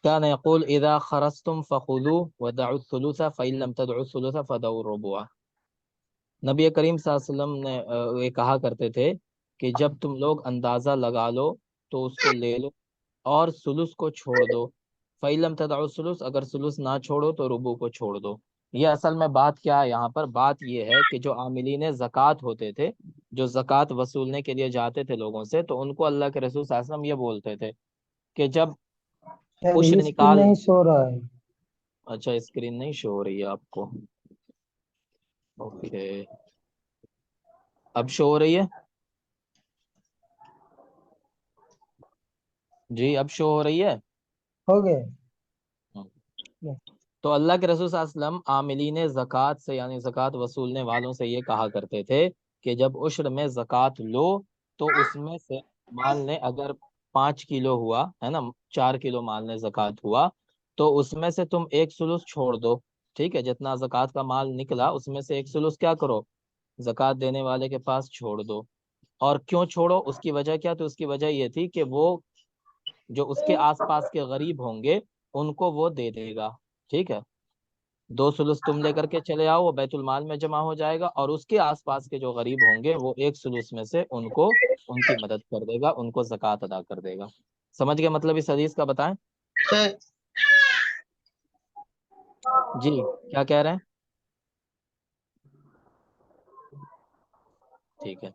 كان يقول اذا خرجتم فخذوا ودعوا الثلث فإن لم تدعوا الثلث فدعوا الربع. نبی کریم صلی اللہ علیہ وسلم نے یہ کہا کرتے تھے کہ جب تم لوگ اندازہ لگا لو تو اس کو لے لو اور سلس کو چھوڑ دو. فعلم تدعو سلس، اگر سلس نہ چھوڑو تو ربو کو چھوڑ دو. یہ اصل میں بات کیا ہے یہاں پر؟ بات یہ ہے کہ جو عاملین زکوٰۃ ہوتے تھے، جو زکوٰۃ وصولنے کے لیے جاتے تھے لوگوں سے، تو ان کو اللہ کے رسول صلی اللہ علیہ وسلم یہ بولتے تھے کہ جب عشر اسکرین نکال. نہیں سو رہا ہے. اچھا اسکرین نہیں شو ہو رہی ہے آپ کو؟ اوکے، اب شو ہو رہی ہے؟ جی اب شو ہو رہی ہے. ہو گئے. تو اللہ کے رسول صلی اللہ علیہ وسلم عاملین زکوٰۃ سے، یعنی زکوٰۃ وصولنے والوں سے یہ کہا کرتے تھے کہ جب عشر میں زکوٰۃ لو تو اس میں سے مال نے اگر 5 کلو ہوا ہے نا، 4 کلو مال نے زکوٰۃ ہوا، تو اس میں سے تم ایک سلس چھوڑ دو. ٹھیک ہے، جتنا زکوٰۃ کا مال نکلا اس میں سے ایک سلس کیا کرو؟ زکوٰۃ دینے والے کے پاس چھوڑ دو. اور کیوں چھوڑو؟ اس کی وجہ کیا؟ تو اس کی وجہ یہ تھی کہ وہ جو اس کے آس پاس کے غریب ہوں گے ان کو وہ دے دے گا. ٹھیک ہے، 2 سلس تم لے کر کے چلے آؤ، وہ بیت المال میں جمع ہو جائے گا، اور اس کے آس پاس کے جو غریب ہوں گے وہ ایک سلس میں سے ان کو ان کی مدد کر دے گا، ان کو زکوٰۃ ادا کر دے گا. سمجھ گئے مطلب اس حدیث کا؟ بتائیں. جی کیا کہہ رہے ہیں؟ ٹھیک ہے.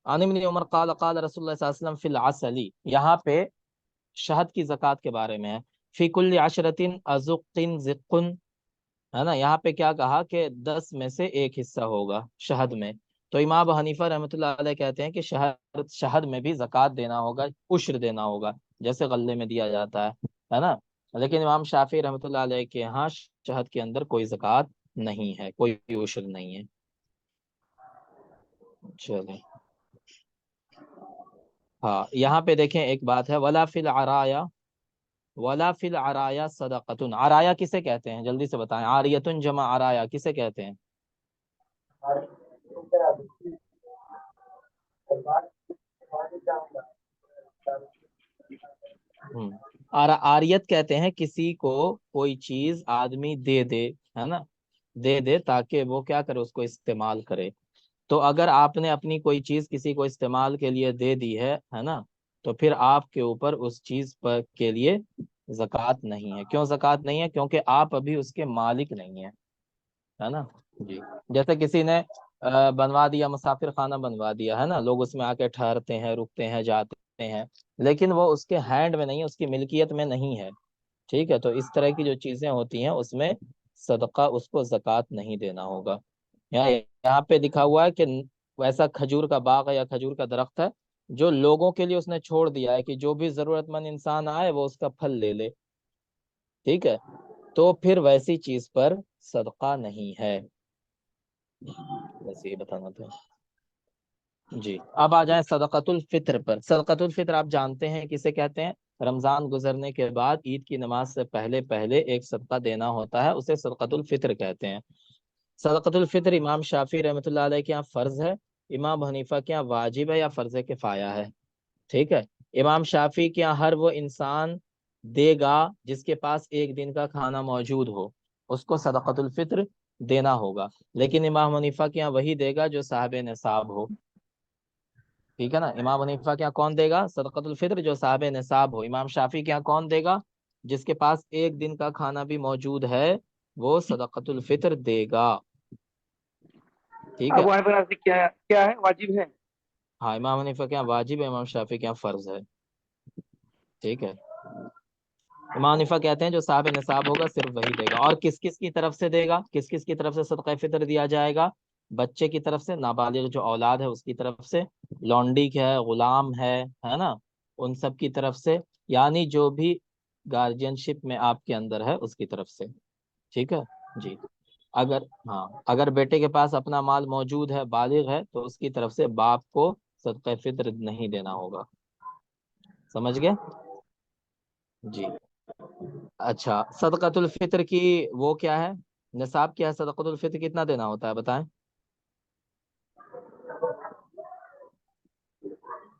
عن ابن عمر قال قال رسول اللہ صلی اللہ علیہ وسلم فی العسل، یہاں پہ شہد کی زکوٰۃ کے بارے میں ہے. فی کل عشرۃ ازق زق، ہے نا. یہاں پہ کیا کہا کہ 10 میں سے ایک حصہ ہوگا شہد میں. تو امام ابو حنیفہ رحمۃ اللہ علیہ کہتے ہیں کہ شہد میں بھی زکوٰۃ دینا ہوگا، عشر دینا ہوگا، جیسے غلے میں دیا جاتا ہے نا. لیکن امام شافعی رحمۃ اللہ علیہ کے ہاں شہد کے اندر کوئی زکوٰۃ نہیں ہے، کوئی عشر نہیں ہے. چلیں ہاں، یہاں پہ دیکھیں ایک بات ہے، ولا فی العرایا، ولا فی العرایا صدقۃ. عرایا کسے کہتے ہیں جلدی سے بتائیں؟ عاریتن جمع عرایا کسے کہتے ہیں؟ عاریت کہتے ہیں کسی کو کوئی چیز آدمی دے دے، ہے نا، دے دے تاکہ وہ کیا کرے، اس کو استعمال کرے. تو اگر آپ نے اپنی کوئی چیز کسی کو استعمال کے لیے دے دی ہے نا، تو پھر آپ کے اوپر اس چیز پر کے لیے زکوٰۃ نہیں ہے. کیوں زکوٰۃ نہیں ہے؟ کیونکہ آپ ابھی اس کے مالک نہیں ہیں، ہے نا. جی جیسے کسی نے بنوا دیا، مسافر خانہ بنوا دیا ہے نا، لوگ اس میں آ کے ٹھہرتے ہیں، رکتے ہیں، جاتے ہیں، لیکن وہ اس کے ہینڈ میں نہیں ہے، اس کی ملکیت میں نہیں ہے. ٹھیک ہے، تو اس طرح کی جو چیزیں ہوتی ہیں اس میں صدقہ، اس کو زکوٰۃ نہیں دینا ہوگا. یہاں پہ لکھا ہوا ہے کہ ویسا کھجور کا باغ ہے یا کھجور کا درخت ہے جو لوگوں کے لیے اس نے چھوڑ دیا ہے کہ جو بھی ضرورت مند انسان آئے وہ اس کا پھل لے لے. ٹھیک ہے، تو پھر ویسی چیز پر صدقہ نہیں ہے. بس یہ بتانا تھا. جی اب آ جائیں صدقۃ الفطر پر. صدقۃ الفطر آپ جانتے ہیں کسے کہتے ہیں؟ رمضان گزرنے کے بعد عید کی نماز سے پہلے پہلے ایک صدقہ دینا ہوتا ہے، اسے صدقۃ الفطر کہتے ہیں. صدقۃ الفطر امام شافعی رحمۃ اللہ علیہ کے یہاں فرض ہے، امام حنیفہ کے یہاں واجب ہے یا فرض کفایہ ہے. ٹھیک ہے، امام شافعی کے یہاں ہر وہ انسان دے گا جس کے پاس ایک دن کا کھانا موجود ہو، اس کو صدقۃ الفطر دینا ہوگا. لیکن امام حنیفہ کے یہاں وہی دے گا جو صاحب نصاب ہو. ٹھیک ہے نا، امام حنیفہ کے یہاں کون دے گا صدقۃ الفطر؟ جو صاحب نصاب ہو. امام شافعی کے یہاں کون دے گا؟ جس کے پاس ایک دن کا کھانا بھی موجود ہے وہ صدقۃ الفطر دے گا. ٹھیک ہے، ابو حنیفہ سے کیا ہے؟ واجب ہے. ہاں امام حنیفہ کے یہاں واجب ہے، امام شافعی کے یہاں فرض ہے. ٹھیک ہے، امام حنیفہ کہتے ہیں جو صاحب نصاب ہوگا صرف وہی دے گا. اور کس کس کی طرف سے دے گا؟ کس کس کی طرف سے صدقہ فطر دیا جائے گا؟ بچے کی طرف سے، نابالغ جو اولاد ہے اس کی طرف سے، لونڈی ہے، غلام ہے نا، ان سب کی طرف سے، یعنی جو بھی گارجین شپ میں آپ کے اندر ہے اس کی طرف سے. ٹھیک ہے جی. اگر بیٹے کے پاس اپنا مال موجود ہے، بالغ ہے، تو اس کی طرف سے باپ کو صدقہ فطر نہیں دینا ہوگا. سمجھ گئے؟ جی اچھا، صدقۃ الفطر کی وہ کیا ہے، نصاب کیا ہے؟ صدقۃ الفطر کتنا دینا ہوتا ہے بتائیں؟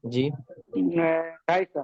جی 250.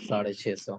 650,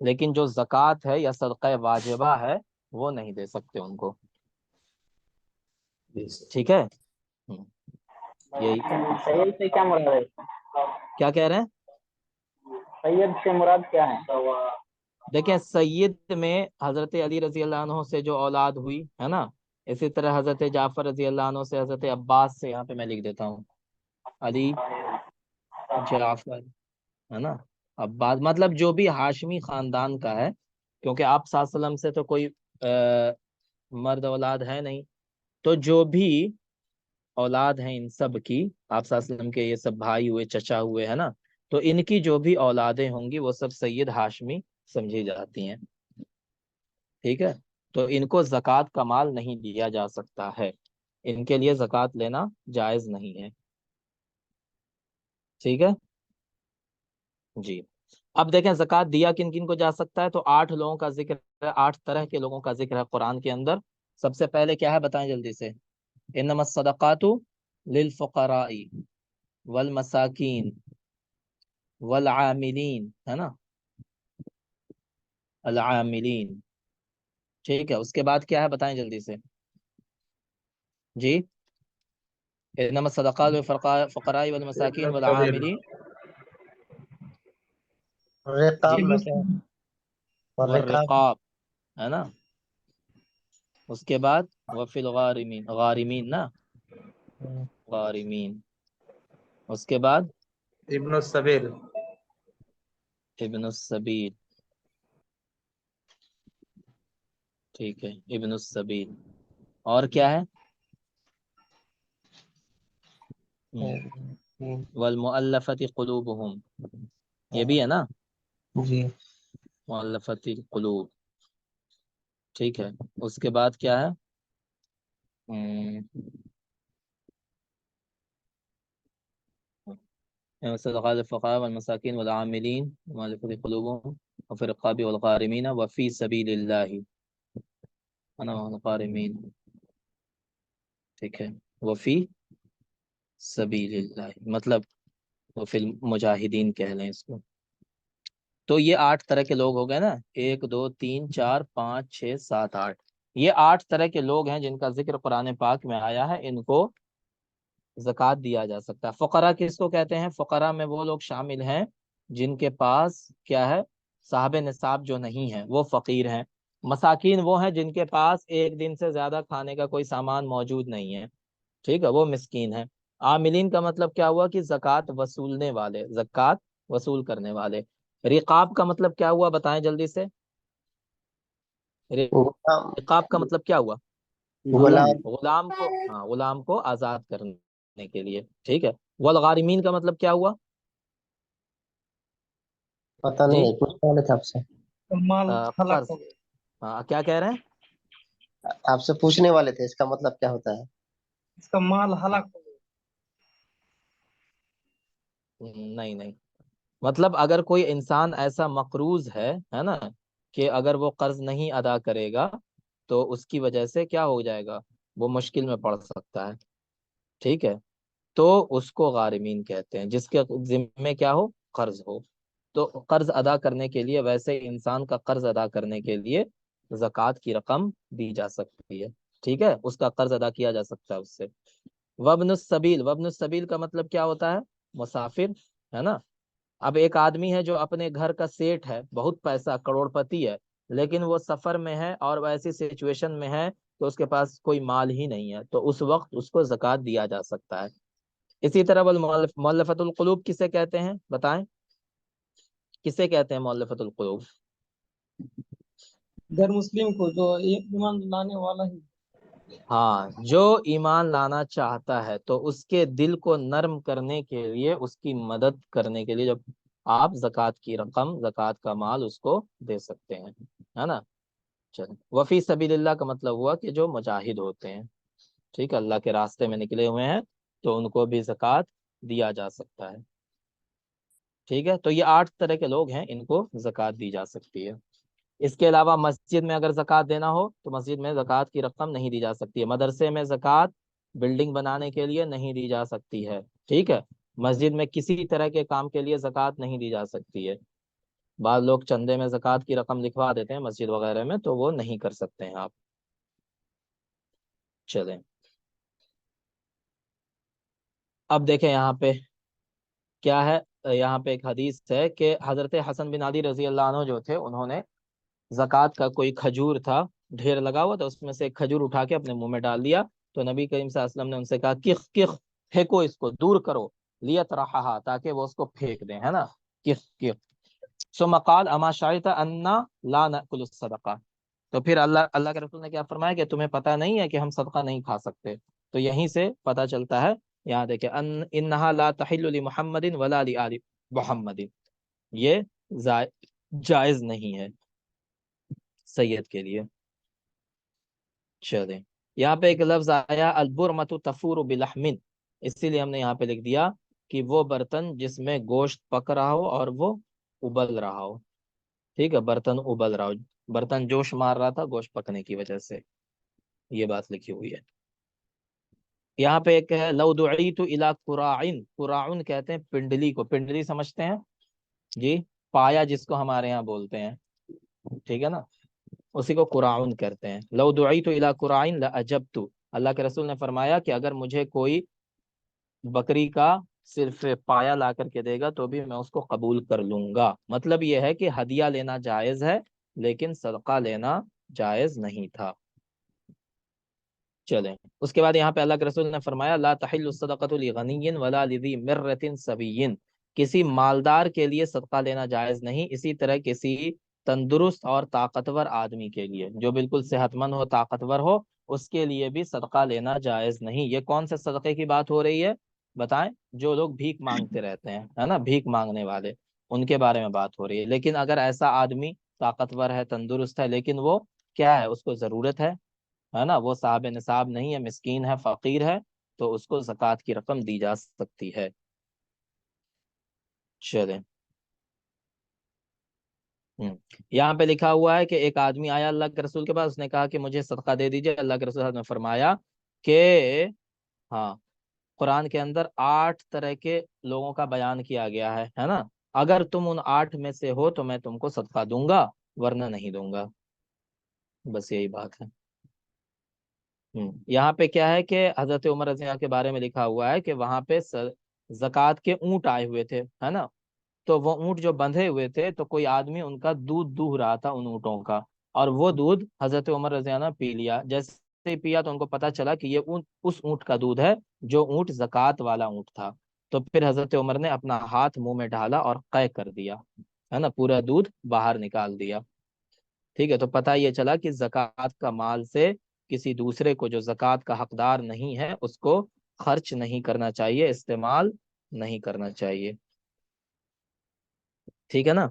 لیکن جو زکوٰۃ ہے یا صدقہ واجبہ ہے وہ نہیں دے سکتے ان کو. ٹھیک ہے. یہی سید سے کیا مراد ہے؟ کیا کہہ رہے ہیں؟ سید سے مراد کیا ہے؟ دیکھیں سید میں حضرت علی رضی اللہ عنہ سے جو اولاد ہوئی ہے نا، اسی طرح حضرت جعفر رضی اللہ عنہ سے، حضرت عباس سے، یہاں پہ میں لکھ دیتا ہوں علی جعفر ہے نا عباس، مطلب جو بھی ہاشمی خاندان کا ہے، کیونکہ آپ صلی اللہ علیہ وسلم سے تو کوئی مرد اولاد ہے نہیں، تو جو بھی اولاد ہیں ان سب کی، آپ صلی اللہ علیہ وسلم کے یہ سب بھائی ہوئے، چچا ہوئے، ہے نا، تو ان کی جو بھی اولادیں ہوں گی وہ سب سید ہاشمی سمجھی جاتی ہیں. ٹھیک ہے. تو ان کو زکوٰۃ کا مال نہیں دیا جا سکتا ہے، ان کے لیے زکوٰۃ لینا جائز نہیں ہے. ٹھیک ہے جی. اب دیکھیں زکوٰۃ دیا کن کن کو جا سکتا ہے، تو 8 لوگوں کا ذکر ہے، 8 طرح کے لوگوں کا ذکر ہے قرآن کے اندر. سب سے پہلے کیا ہے بتائیں جلدی سے؟ انما الصدقات للفقراء والمساکین والعاملین، ہے نا، العاملین. ٹھیک ہے. اس کے بعد کیا ہے بتائیں جلدی سے جی؟ انما الصدقات للفقراء والمساکین والعاملین رقاب جی میں سے والرقاب. والرقاب، ہے نا. اس کے بعد وفی الغارمین، غارمین نا، غارمین. اس کے بعد ابن السبیل. ابن السبیل. ٹھیک ہے ابن السبیل. اور کیا ہے؟ والمؤلفۃ قلوبہم، یہ بھی ہے نا، جی. مؤلفۃ القلوب. ٹھیک ہے. اس کے بعد کیا ہے؟ صدقات الفقراء والمساکین والعاملین مؤلفۃ قلوبہم وفی الرقاب والغارمین وفی سبیل اللہ والغارمین. ٹھیک ہے. وفی سبیل اللہ مطلب وفی المجاہدین کہہ لیں اس کو. تو یہ 8 طرح کے لوگ ہو گئے نا، 1 2 3 4 5 6 7 8. یہ 8 طرح کے لوگ ہیں جن کا ذکر قرآن پاک میں آیا ہے، ان کو زکوٰۃ دیا جا سکتا ہے. فقراء کس کو کہتے ہیں؟ فقراء میں وہ لوگ شامل ہیں جن کے پاس کیا ہے، صاحب نصاب جو نہیں ہے، وہ فقیر ہیں. مساکین وہ ہیں جن کے پاس ایک دن سے زیادہ کھانے کا کوئی سامان موجود نہیں ہے. ٹھیک ہے، وہ مسکین ہیں. عاملین کا مطلب کیا ہوا کہ زکوٰۃ وصولنے والے، زکوٰۃ وصول کرنے والے. رقاب کا مطلب کیا ہوا بتائیں جلدی سے؟ رقاب کا مطلب کیا ہوا؟ غلام. غلام کو، ہاں غلام کو آزاد کرنے کے لیے. ٹھیک ہے. والغارمین کا مطلب کیا ہوا؟ پتہ جی نہیں کچھ والے تھے آپ سے. مال ہلاک قرض. ہو گیا. ہاں کیا کہہ رہے ہیں؟ آپ سے پوچھنے والے تھے اس کا مطلب کیا ہوتا ہے. اس کا مال ہلاک ہو گیا. نہیں نہیں، مطلب اگر کوئی انسان ایسا مقروض ہے نا، کہ اگر وہ قرض نہیں ادا کرے گا تو اس کی وجہ سے کیا ہو جائے گا، وہ مشکل میں پڑ سکتا ہے. ٹھیک ہے. تو اس کو غارمین کہتے ہیں، جس کے ذمے کیا ہو، قرض ہو. تو قرض ادا کرنے کے لیے، ویسے انسان کا قرض ادا کرنے کے لیے زکوٰۃ کی رقم دی جا سکتی ہے. ٹھیک ہے، اس کا قرض ادا کیا جا سکتا ہے اس سے. وابن السبیل، وابن السبیل کا مطلب کیا ہوتا ہے؟ مسافر، ہے نا. اب ایک آدمی ہے جو اپنے گھر کا سیٹ ہے، بہت پیسہ، کروڑ پتی ہے، لیکن وہ سفر میں ہے اور وہ ایسی سچویشن میں ہے کہ اس کے پاس کوئی مال ہی نہیں ہے، تو اس وقت اس کو زکوٰۃ دیا جا سکتا ہے. اسی طرح مؤلفۃ القلوب کسے کہتے ہیں بتائیں؟ کسے کہتے ہیں مؤلفۃ القلوب؟ غیر مسلم کو جو ایک ایمان لانے والا ہی. ہاں، جو ایمان لانا چاہتا ہے تو اس کے دل کو نرم کرنے کے لیے، اس کی مدد کرنے کے لیے جب آپ زکوٰۃ کی رقم، زکوٰۃ کا مال اس کو دے سکتے ہیں، ہے نا. چلیں. وفی سبیل اللہ کا مطلب ہوا کہ جو مجاہد ہوتے ہیں، ٹھیک ہے، اللہ کے راستے میں نکلے ہوئے ہیں، تو ان کو بھی زکوٰۃ دیا جا سکتا ہے. ٹھیک ہے. تو یہ 8 طرح کے لوگ ہیں، ان کو زکوٰۃ دی جا سکتی ہے. اس کے علاوہ مسجد میں اگر زکوٰۃ دینا ہو تو مسجد میں زکوٰۃ کی رقم نہیں دی جا سکتی ہے. مدرسے میں زکوٰۃ بلڈنگ بنانے کے لیے نہیں دی جا سکتی ہے. ٹھیک ہے. مسجد میں کسی طرح کے کام کے لیے زکوٰۃ نہیں دی جا سکتی ہے. بعض لوگ چندے میں زکوٰۃ کی رقم لکھوا دیتے ہیں مسجد وغیرہ میں، تو وہ نہیں کر سکتے ہیں آپ. چلیں اب دیکھیں یہاں پہ کیا ہے. یہاں پہ ایک حدیث ہے کہ حضرت حسن بن علی رضی اللہ عنہ جو تھے، انہوں نے زکوٰۃ کا کوئی کھجور تھا، ڈھیر لگا ہوا تھا، اس میں سے ایک کھجور اٹھا کے اپنے منہ میں ڈال دیا. تو نبی کریم صلی اللہ علیہ وسلم نے ان سے کہا کخ کخ، پھینکو اس کو، دور کرو، لیت رہا، تاکہ وہ اس کو پھینک دیں، ہے نا. کخ کخ. ثم قال اما شعرت انا لا ناکل الصدقہ. تو پھر اللہ کے رسول نے کیا فرمایا کہ تمہیں پتہ نہیں ہے کہ ہم صدقہ نہیں کھا سکتے. تو یہیں سے پتہ چلتا ہے. یہاں دیکھیں انہا لا تحل لمحمد ولا لآل محمد، یہ جائز نہیں ہے سید کے لیے. چلیں یہاں پہ ایک لفظ آیا البرمۃ تفور بلحم، اسی لیے ہم نے یہاں پہ لکھ دیا کہ وہ برتن جس میں گوشت پک رہا ہو اور وہ ابل رہا ہو. ٹھیک ہے، برتن ابل رہا ہو، برتن جوش مار رہا تھا گوشت پکنے کی وجہ سے، یہ بات لکھی ہوئی ہے. یہاں پہ ایک ہے لو دعیت الی قراعن، قراعن کہتے ہیں پنڈلی کو، پنڈلی سمجھتے ہیں جی، پایا جس کو ہمارے یہاں بولتے ہیں، ٹھیک ہے نا، اسی کو قراعن کہتے ہیں. لو دعیت الی قراعن لاجبت، اللہ کے رسول نے فرمایا کہ اگر مجھے کوئی بکری کا صرف پایا لا کر کے دے گا تو بھی میں اس کو قبول کر لوں گا. مطلب یہ ہے کہ ہدیہ لینا جائز ہے لیکن صدقہ لینا جائز نہیں تھا. چلیں اس کے بعد یہاں پہ اللہ کے رسول نے فرمایا لا تحل الصدقۃ لغنی ولا لذی مرۃ سبی، کسی مالدار کے لیے صدقہ لینا جائز نہیں، اسی طرح کسی تندرست اور طاقتور آدمی کے لیے، جو بالکل صحت مند ہو، طاقتور ہو، اس کے لیے بھی صدقہ لینا جائز نہیں. یہ کون سے صدقے کی بات ہو رہی ہے بتائیں؟ جو لوگ بھیک مانگتے رہتے ہیں، ہے نا، بھیک مانگنے والے، ان کے بارے میں بات ہو رہی ہے. لیکن اگر ایسا آدمی طاقتور ہے، تندرست ہے، لیکن وہ کیا ہے، اس کو ضرورت ہے نا، وہ صاحب نصاب نہیں ہے، مسکین ہے، فقیر ہے، تو اس کو زکوٰۃ کی رقم دی جا سکتی ہے. چلیں یہاں پہ لکھا ہوا ہے کہ ایک آدمی آیا اللہ کے رسول کے پاس، اس نے کہا کہ مجھے صدقہ دے دیجئے. اللہ کے رسول نے فرمایا کہ ہاں، قرآن کے اندر 8 طرح کے لوگوں کا بیان کیا گیا ہے نا، اگر تم ان 8 میں سے ہو تو میں تم کو صدقہ دوں گا، ورنہ نہیں دوں گا. بس یہی بات ہے. یہاں پہ کیا ہے کہ حضرت عمر رضی اللہ کے بارے میں لکھا ہوا ہے کہ وہاں پہ زکوٰۃ کے اونٹ آئے ہوئے تھے، ہے نا. تو وہ اونٹ جو بندھے ہوئے تھے تو کوئی آدمی ان کا دودھ دوہ رہا تھا ان اونٹوں کا، اور وہ دودھ حضرت عمر رضی اللہ عنہ پی لیا. جیسے ہی پیا تو ان کو پتا چلا کہ یہ اونٹ اس اونٹ کا دودھ ہے جو اونٹ زکوٰۃ والا اونٹ تھا. تو پھر حضرت عمر نے اپنا ہاتھ منہ میں ڈالا اور قے کر دیا، ہے نا، پورا دودھ باہر نکال دیا. ٹھیک ہے، تو پتہ یہ چلا کہ زکوٰۃ کا مال سے کسی دوسرے کو جو زکوٰۃ کا حقدار نہیں ہے اس کو خرچ نہیں کرنا چاہیے، استعمال نہیں کرنا چاہیے. ٹھیک ہے نا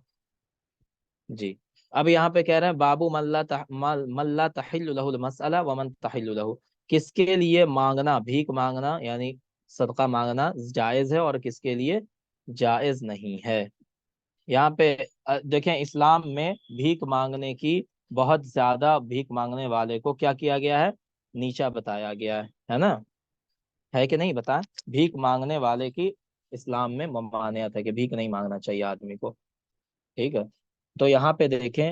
جی. اب یہاں پہ کہہ رہے ہیں بابو من لا تحل له المسألہ ومن تحل له، کس کے لیے مانگنا، بھیک مانگنا یعنی صدقہ مانگنا جائز ہے اور کس کے لیے جائز نہیں ہے. یہاں پہ دیکھیں اسلام میں بھیک مانگنے کی، بہت زیادہ بھیک مانگنے والے کو کیا کیا گیا ہے، نیچا بتایا گیا ہے نا، ہے کہ نہیں بتائیں؟ بھیک مانگنے والے کی اسلام میں ممانعت ہے کہ بھیک نہیں مانگنا چاہیے آدمی کو. ٹھیک ہے، تو یہاں پہ دیکھیں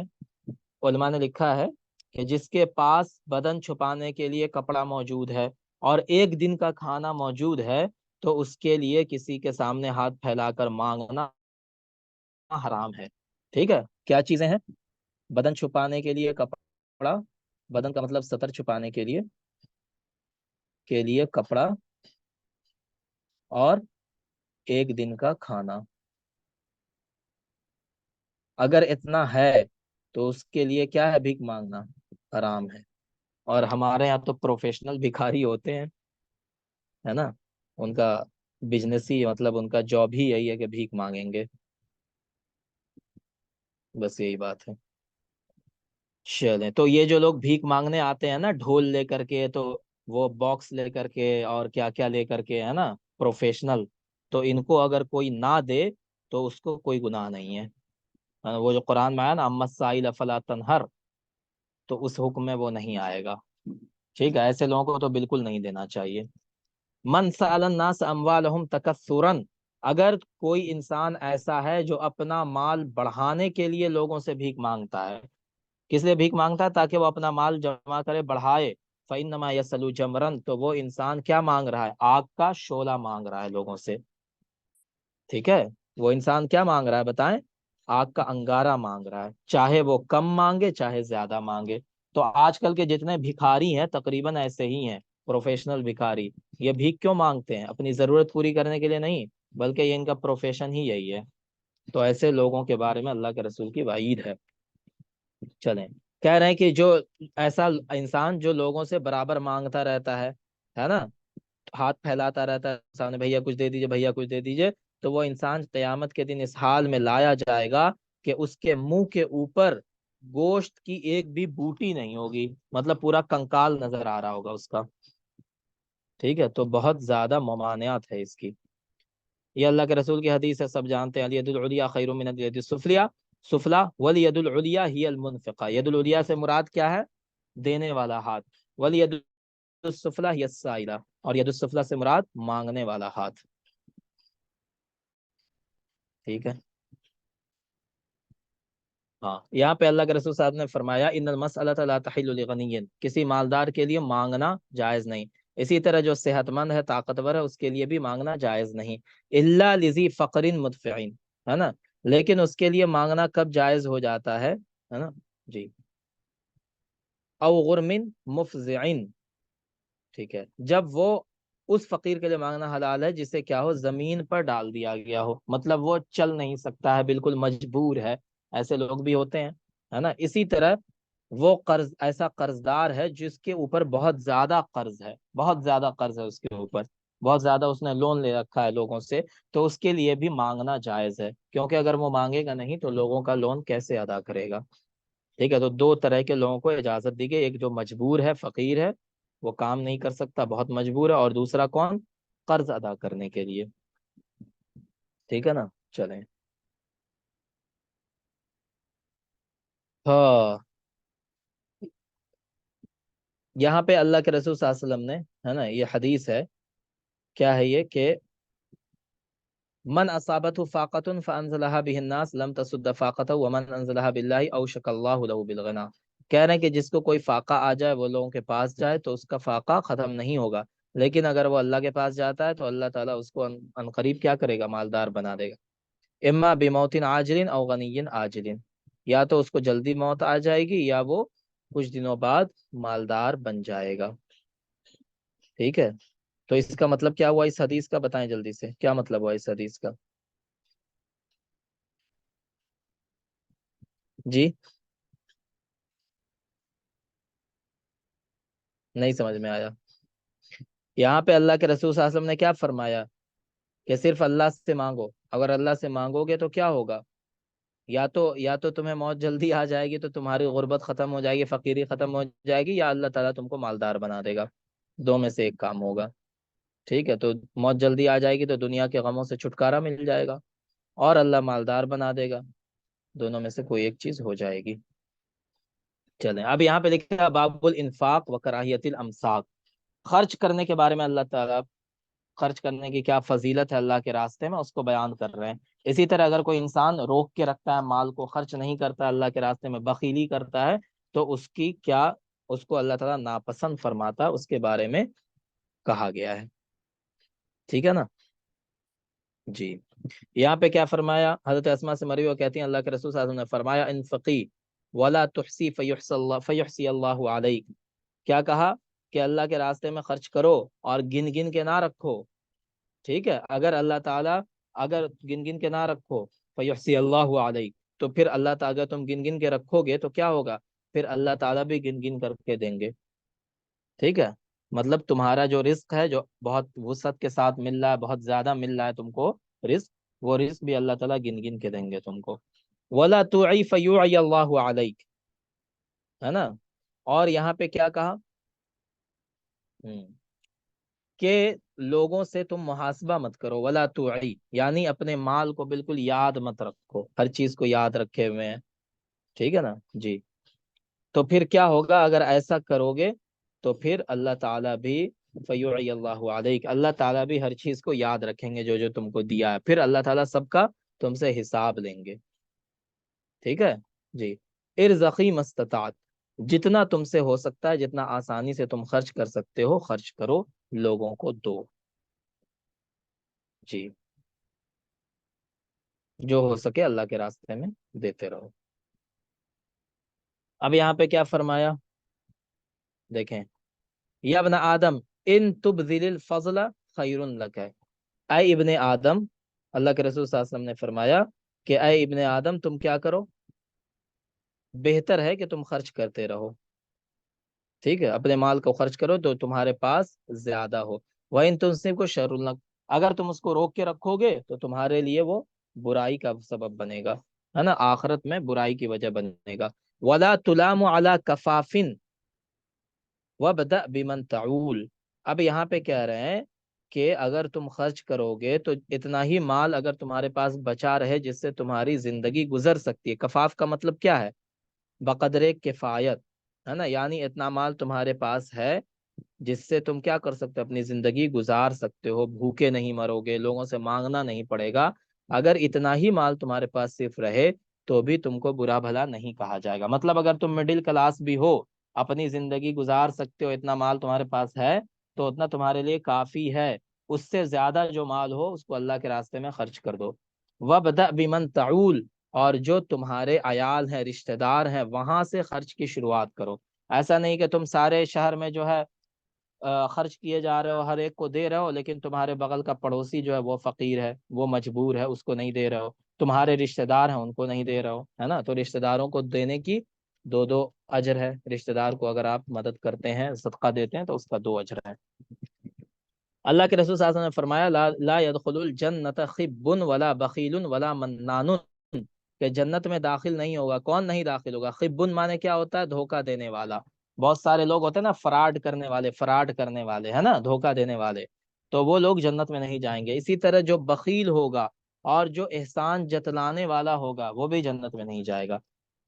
علماء نے لکھا ہے کہ جس کے پاس بدن چھپانے کے لیے کپڑا موجود ہے اور ایک دن کا کھانا موجود ہے تو اس کے لیے کسی کے سامنے ہاتھ پھیلا کر مانگنا حرام ہے. ٹھیک ہے، کیا چیزیں ہیں؟ بدن چھپانے کے لیے کپڑا، بدن کا مطلب سطر چھپانے کے لیے کپڑا، اور ایک دن کا کھانا. اگر اتنا ہے تو اس کے لیے کیا ہے، بھیک مانگنا حرام ہے. اور ہمارے یہاں تو پروفیشنل بھکاری ہوتے ہیں، ہے نا، ان کا بزنس ہی، مطلب ان کا جاب ہی یہی ہے کہ بھیک مانگیں گے. بس یہی بات ہے. چلیں تو یہ جو لوگ بھیک مانگنے آتے ہیں نا ڈھول لے کر کے، تو وہ باکس لے کر کے اور کیا کیا لے کر کے، ہے نا، پروفیشنل، تو ان کو اگر کوئی نہ دے تو اس کو کوئی گناہ نہیں ہے. وہ جو قرآن میں آیا نا اما السائل فلا تنہر، تو اس حکم میں وہ نہیں آئے گا. ٹھیک ہے، ایسے لوگوں کو تو بالکل نہیں دینا چاہیے. من سأل الناس اموالهم تکثرا، اگر کوئی انسان ایسا ہے جو اپنا مال بڑھانے کے لیے لوگوں سے بھیک مانگتا ہے، کس لیے بھیک مانگتا ہے؟ تاکہ وہ اپنا مال جمع کرے، بڑھائے، فَإِنَّمَا يَسْأَلُ جَمْرًا، تو وہ انسان کیا مانگ رہا ہے؟ آگ کا شعلہ مانگ رہا ہے لوگوں سے، ٹھیک ہے؟ وہ انسان کیا مانگ رہا ہے بتائیں؟ آگ کا انگارہ مانگ رہا ہے، چاہے وہ کم مانگے چاہے زیادہ مانگے۔ تو آج کل کے جتنے بھکاری ہیں تقریباً ایسے ہی ہیں، پروفیشنل بھکاری۔ یہ بھیک کیوں مانگتے ہیں؟ اپنی ضرورت پوری کرنے کے لیے نہیں، بلکہ یہ ان کا پروفیشن ہی یہی ہے۔ تو ایسے لوگوں کے بارے میں اللہ کے رسول کی وعید ہے۔ چلیں، کہہ رہے ہیں کہ جو ایسا انسان جو لوگوں سے برابر مانگتا رہتا ہے نا، ہاتھ پھیلاتا رہتا ہے سامنے، بھیا کچھ دے دیجئے، بھیا کچھ دے دیجئے، تو وہ انسان قیامت کے دن اس حال میں لایا جائے گا کہ اس کے منہ کے اوپر گوشت کی ایک بھی بوٹی نہیں ہوگی، مطلب پورا کنکال نظر آ رہا ہوگا اس کا، ٹھیک ہے؟ تو بہت زیادہ ممانعت ہے اس کی۔ یہ اللہ کے رسول کی حدیث ہے، سب جانتے ہیں، الید العلیا خیر من الید السفلیٰ، سفلا والید العلیا ہی المنفقہ۔ ید العلیا سے مراد کیا ہے؟ دینے والا ہاتھ، والید السفلیٰ ہی السائلہ، اور ید السفلیٰ سے مراد مانگنے والا ہاتھ، ٹھیک ہے؟ ہاں، یہاں پہ اللہ کے رسول صاحب نے فرمایا ان المسألۃ لا تحل لغنی، کسی مالدار کے لیے مانگنا جائز نہیں، اسی طرح جو صحت مند ہے، طاقتور ہے، اس کے لیے بھی مانگنا جائز نہیں، الا لذی فقر مدفعین، ہے نا؟ لیکن اس کے لیے مانگنا کب جائز ہو جاتا ہے نا؟ جی، او غرم مفزعین، ٹھیک ہے، جب وہ اس فقیر کے لیے مانگنا حلال ہے جسے کیا ہو؟ زمین پر ڈال دیا گیا ہو، مطلب وہ چل نہیں سکتا ہے، بالکل مجبور ہے، ایسے لوگ بھی ہوتے ہیں، ہے نا؟ اسی طرح وہ قرض، ایسا قرض دار ہے جس کے اوپر بہت زیادہ قرض ہے، بہت زیادہ قرض ہے اس کے اوپر، بہت زیادہ اس نے لون لے رکھا ہے لوگوں سے، تو اس کے لیے بھی مانگنا جائز ہے، کیونکہ اگر وہ مانگے گا نہیں تو لوگوں کا لون کیسے ادا کرے گا؟ ٹھیک ہے؟ تو دو طرح کے لوگوں کو اجازت دی گئی، ایک جو مجبور ہے، فقیر ہے، وہ کام نہیں کر سکتا، بہت مجبور ہے، اور دوسرا کون؟ قرض ادا کرنے کے لیے، ٹھیک ہے نا؟ چلیں، ہاں، یہاں پہ اللہ کے رسول صلی اللہ علیہ وسلم نے، ہے نا، یہ حدیث ہے، کیا ہے یہ کہ من اصابته فاقۃ فانزلها به الناس لم تسد فاقته ومن انزلها بالله اوشك الله له بالغنا، کہہ رہے ہیں کہ جس کو کوئی فاقہ آ جائے، وہ لوگوں کے پاس جائے تو اس کا فاقہ ختم نہیں ہوگا، لیکن اگر وہ اللہ کے پاس جاتا ہے تو اللہ تعالیٰ اس کو ان قریب کیا کرے گا؟ مالدار بنا دے گا، اما بموت عاجل او غنی عاجل، یا تو اس کو جلدی موت آ جائے گی یا وہ کچھ دنوں بعد مالدار بن جائے گا، ٹھیک ہے؟ تو اس کا مطلب کیا ہوا اس حدیث کا؟ بتائیں جلدی سے، کیا مطلب ہوا اس حدیث کا؟ جی، نہیں سمجھ میں آیا؟ یہاں پہ اللہ کے رسول صلی اللہ علیہ وسلم نے کیا فرمایا کہ صرف اللہ سے مانگو، اگر اللہ سے مانگو گے تو کیا ہوگا؟ یا تو تمہیں موت جلدی آ جائے گی تو تمہاری غربت ختم ہو جائے گی، فقیری ختم ہو جائے گی، یا اللہ تعالیٰ تم کو مالدار بنا دے گا، دو میں سے ایک کام ہوگا، ٹھیک ہے؟ تو موت جلدی آ جائے گی تو دنیا کے غموں سے چھٹکارا مل جائے گا، اور اللہ مالدار بنا دے گا، دونوں میں سے کوئی ایک چیز ہو جائے گی۔ چلیں، اب یہاں پہ لکھا باب الانفاق و کراہیت الامساک، خرچ کرنے کے بارے میں اللہ تعالیٰ، خرچ کرنے کی کیا فضیلت ہے اللہ کے راستے میں، اس کو بیان کر رہے ہیں۔ اسی طرح اگر کوئی انسان روک کے رکھتا ہے مال کو، خرچ نہیں کرتا اللہ کے راستے میں، بخیلی کرتا ہے، تو اس کی کیا، اس کو اللہ تعالیٰ ناپسند فرماتا ہے، اس کے بارے میں کہا گیا ہے، ٹھیک ہے نا؟ جی، یہاں پہ کیا فرمایا؟ حضرت اسماء سے مروی وہ کہتی ہیں اللہ کے رسول صلی اللہ علیہ وسلم نے فرمایا انفقی ولا تحسی فیحسی اللہ علیک، کیا کہا؟ کہ اللہ کے راستے میں خرچ کرو اور گن گن کے نہ رکھو، ٹھیک ہے؟ اگر اللہ تعالیٰ، اگر گن گن کے نہ رکھو، فیحسی اللہ علیک، تو پھر اللہ تعالیٰ، اگر تم گن گن کے رکھو گے تو کیا ہوگا؟ پھر اللہ تعالیٰ بھی گن گن کر کے دیں گے، ٹھیک ہے؟ مطلب تمہارا جو رزق ہے، جو بہت وسعت کے ساتھ مل رہا ہے، بہت زیادہ مل رہا ہے تم کو رزق، وہ رزق بھی اللہ تعالیٰ گن گن کے دیں گے تم کو۔ وَلَا تُعِي فَيُعِي اللَّهُ عَلَيْكَ، ہے نا؟ اور یہاں پہ کیا کہا؟ کہ لوگوں سے تم محاسبہ مت کرو، ولا تعی، یعنی اپنے مال کو بالکل یاد مت رکھو، ہر چیز کو یاد رکھے ہوئے ہیں، ٹھیک ہے نا؟ جی، تو پھر کیا ہوگا اگر ایسا کرو گے؟ تو پھر اللہ تعالیٰ بھی فیعی اللہ علیک، اللہ تعالیٰ بھی ہر چیز کو یاد رکھیں گے جو جو تم کو دیا ہے، پھر اللہ تعالیٰ سب کا تم سے حساب لیں گے. ٹھیک ہے جی. ارزقی مستطاعت، جتنا تم سے ہو سکتا ہے، جتنا آسانی سے تم خرچ کر سکتے ہو خرچ کرو، لوگوں کو دو. جی، جو ہو سکے اللہ کے راستے میں دیتے رہو. اب یہاں پہ کیا فرمایا دیکھیں، یا ابن آدم ان تبذل الفضل خیر لک ہے، اے ابن آدم، اللہ کے رسول صلی اللہ علیہ وسلم نے فرمایا کہ اے ابن آدم تم کیا کرو، بہتر ہے کہ تم خرچ کرتے رہو. ٹھیک ہے، اپنے مال کو خرچ کرو تو تمہارے پاس زیادہ ہو. وَإِن تُمْسِكْهُ شَرٌّ لَكَ، اگر تم اس کو روک کے رکھو گے تو تمہارے لیے وہ برائی کا سبب بنے گا، ہے نا، آخرت میں برائی کی وجہ بنے گا. وَلَا تُلَامُ عَلَى كَفَافٍ وَابْدَأْ بِمَنْ تَعُولُ. اب یہاں پہ کہہ رہے ہیں کہ اگر تم خرچ کرو گے تو اتنا ہی مال اگر تمہارے پاس بچا رہے جس سے تمہاری زندگی گزر سکتی ہے. کفاف کا مطلب کیا ہے؟ بقدر کفایت، ہے نا، یعنی اتنا مال تمہارے پاس ہے جس سے تم کیا کر سکتے ہو، اپنی زندگی گزار سکتے ہو، بھوکے نہیں مرو گے، لوگوں سے مانگنا نہیں پڑے گا. اگر اتنا ہی مال تمہارے پاس صرف رہے تو بھی تم کو برا بھلا نہیں کہا جائے گا. مطلب اگر تم مڈل کلاس بھی ہو، اپنی زندگی گزار سکتے ہو، اتنا مال تمہارے پاس ہے تو اتنا تمہارے لیے کافی ہے. اس سے زیادہ جو مال ہو اس کو اللہ کے راستے میں خرچ کر دو. وَابْدَأْ بِمَنْ تَعُولُ، اور جو تمہارے عیال ہیں، رشتہ دار ہیں، وہاں سے خرچ کی شروعات کرو. ایسا نہیں کہ تم سارے شہر میں جو ہے خرچ کیے جا رہے ہو، ہر ایک کو دے رہے ہو، لیکن تمہارے بغل کا پڑوسی جو ہے وہ فقیر ہے، وہ مجبور ہے، اس کو نہیں دے رہے ہو. تمہارے رشتہ دار ہیں ان کو نہیں دے رہے ہو، ہے نا. تو رشتہ داروں کو دینے کی دو دو اجر ہے. رشتہ دار کو اگر آپ مدد کرتے ہیں، صدقہ دیتے ہیں تو اس کا 2 اجر ہے. اللہ کے رسول صلی اللہ علیہ وسلم نے فرمایا لا يدخل الجنت خب ولا بخیل ولا منان، کہ جنت میں داخل نہیں ہوگا. کون نہیں داخل ہوگا؟ خبن مانے کیا ہوتا ہے؟ دھوکہ دینے والا. بہت سارے لوگ ہوتے ہیں نا فراڈ کرنے والے، ہے نا، دھوکہ دینے والے، تو وہ لوگ جنت میں نہیں جائیں گے. اسی طرح جو بخیل ہوگا اور جو احسان جتلانے والا ہوگا وہ بھی جنت میں نہیں جائے گا.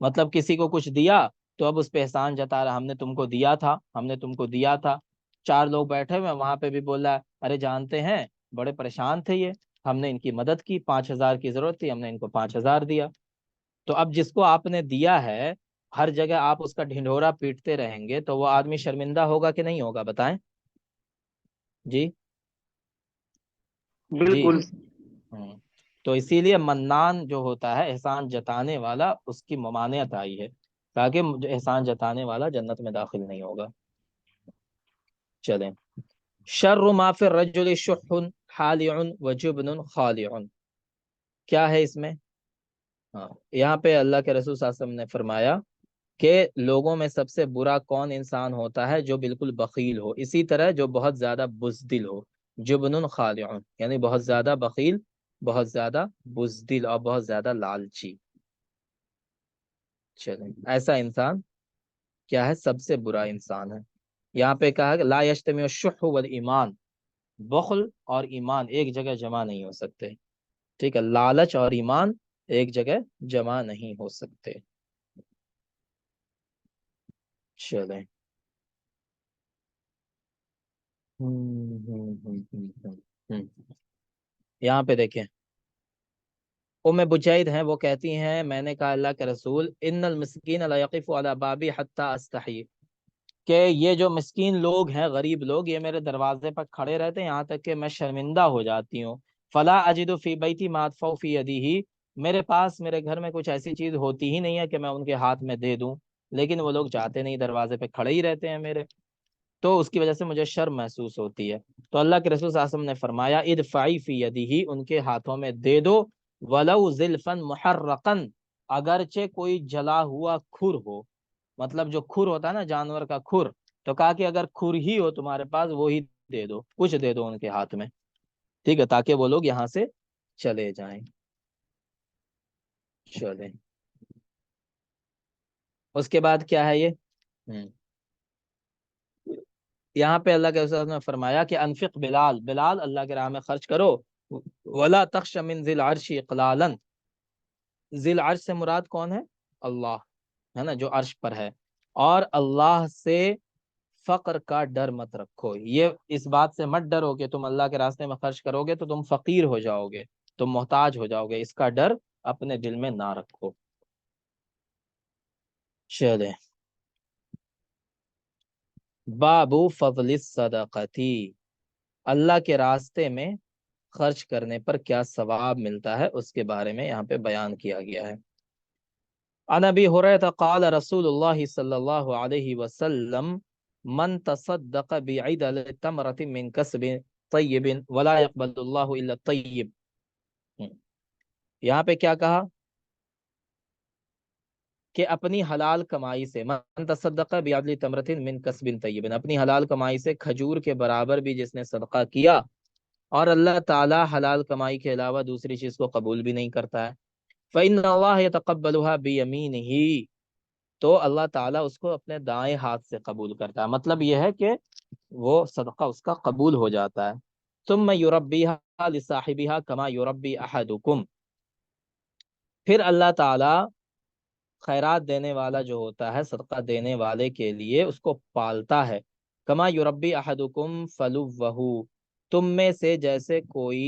مطلب کسی کو کچھ دیا تو اب اس پہ احسان جتا رہا، ہم نے تم کو دیا تھا، ہم نے تم کو دیا تھا. 4 لوگ بیٹھے ہوئے وہاں پہ بھی بول رہا ہے ارے جانتے ہیں بڑے پریشان تھے یہ، ہم نے ان کی مدد کی، 5,000 کی ضرورت تھی، ہم نے ان کو 5,000 دیا. تو اب جس کو آپ نے دیا ہے ہر جگہ آپ اس کا ڈھنڈورا پیٹتے رہیں گے تو وہ آدمی شرمندہ ہوگا کہ نہیں ہوگا؟ بتائیں جی. جی بالکل. تو اسی لیے منان جو ہوتا ہے احسان جتانے والا، اس کی ممانعت آئی ہے تاکہ احسان جتانے والا جنت میں داخل نہیں ہوگا. چلیں، شر ما فی الرجل شح حالع وجبن خالع، کیا ہے اس میں؟ ہاں، یہاں پہ اللہ کے رسول صلی اللہ علیہ وسلم نے فرمایا کہ لوگوں میں سب سے برا کون انسان ہوتا ہے؟ جو بالکل بخیل ہو، اسی طرح جو بہت زیادہ بزدل ہو. جبن خالع یعنی بہت زیادہ بخیل، بہت زیادہ بزدل اور بہت زیادہ لالچی. چلیں، ایسا انسان کیا ہے؟ سب سے برا انسان ہے. یہاں پہ کہا کہ لا یجتمع الشح والایمان، بخل اور ایمان ایک جگہ جمع نہیں ہو سکتے. ٹھیک ہے، لالچ اور ایمان ایک جگہ جمع نہیں ہو سکتے. چلیں، یہاں پہ دیکھیں، ام بجید ہیں، وہ کہتی ہیں میں نے کہا اللہ کے رسول ان المسکین لا یقف علی بابی حتی استحی، کہ یہ جو مسکین لوگ ہیں، غریب لوگ، یہ میرے دروازے پر کھڑے رہتے ہیں یہاں تک کہ میں شرمندہ ہو جاتی ہوں. فلا اجد فی بیتی ما ادفع فی یدیہ، میرے پاس میرے گھر میں کچھ ایسی چیز ہوتی ہی نہیں ہے کہ میں ان کے ہاتھ میں دے دوں، لیکن وہ لوگ جاتے نہیں، دروازے پہ کھڑے ہی رہتے ہیں میرے، تو اس کی وجہ سے مجھے شرم محسوس ہوتی ہے. تو اللہ کے رسول صلی اللہ علیہ وسلم نے فرمایا ادفعی فی یدیہ، ان کے ہاتھوں میں دے دو، ولو زلفا محرقا، اگرچہ کوئی جلا ہوا کھر ہو. مطلب جو کھر ہوتا ہے نا جانور کا کھر، تو کہا کہ اگر کھر ہی ہو تمہارے پاس وہی دے دو، کچھ دے دو ان کے ہاتھ میں. ٹھیک ہے، تاکہ وہ لوگ یہاں سے چلے جائیں. چلیں، اس کے بعد کیا ہے یہ؟ یہاں پہ اللہ کے رسول نے فرمایا کہ انفق بلال، بلال اللہ کے راہ میں خرچ کرو. ولا تخش من ذی العرش اقلالا، ذی العرش سے مراد کون ہے؟ اللہ، ہے نا، جو عرش پر ہے. اور اللہ سے فقر کا ڈر مت رکھو، یہ اس بات سے مت ڈرو کہ تم اللہ کے راستے میں خرچ کرو گے تو تم فقیر ہو جاؤ گے، تم محتاج ہو جاؤ گے، اس کا ڈر اپنے دل میں نہ رکھو۔ چلے، بابو فضل الصدقتی، اللہ کے راستے میں خرچ کرنے پر کیا ثواب ملتا ہے اس کے بارے میں یہاں پہ بیان کیا گیا ہے۔ عن ابی ہریرہ قال رسول اللہ صلی اللہ علیہ وسلم من تصدق بعدل تمرۃ من کسب طیب ولا يقبل اللہ الا الطیب۔ یہاں پہ کیا کہا کہ اپنی حلال کمائی سے، من تصدق بعدل تمرۃ من کسب طیب، اپنی حلال کمائی سے کھجور کے برابر بھی جس نے صدقہ کیا، اور اللہ تعالیٰ حلال کمائی کے علاوہ دوسری چیز کو قبول بھی نہیں کرتا ہے، فإن اللہ يتقبلها بيمینہ، تو اللہ تعالیٰ اس کو اپنے دائیں ہاتھ سے قبول کرتا ہے۔ مطلب یہ ہے کہ وہ صدقہ اس کا قبول ہو جاتا ہے۔ ثم يربيها لصاحبها كما يربي احدكم، پھر اللہ تعالیٰ خیرات دینے والا جو ہوتا ہے، صدقہ دینے والے کے لیے اس کو پالتا ہے، کما یربی احدکم فلوہ، تم میں سے جیسے کوئی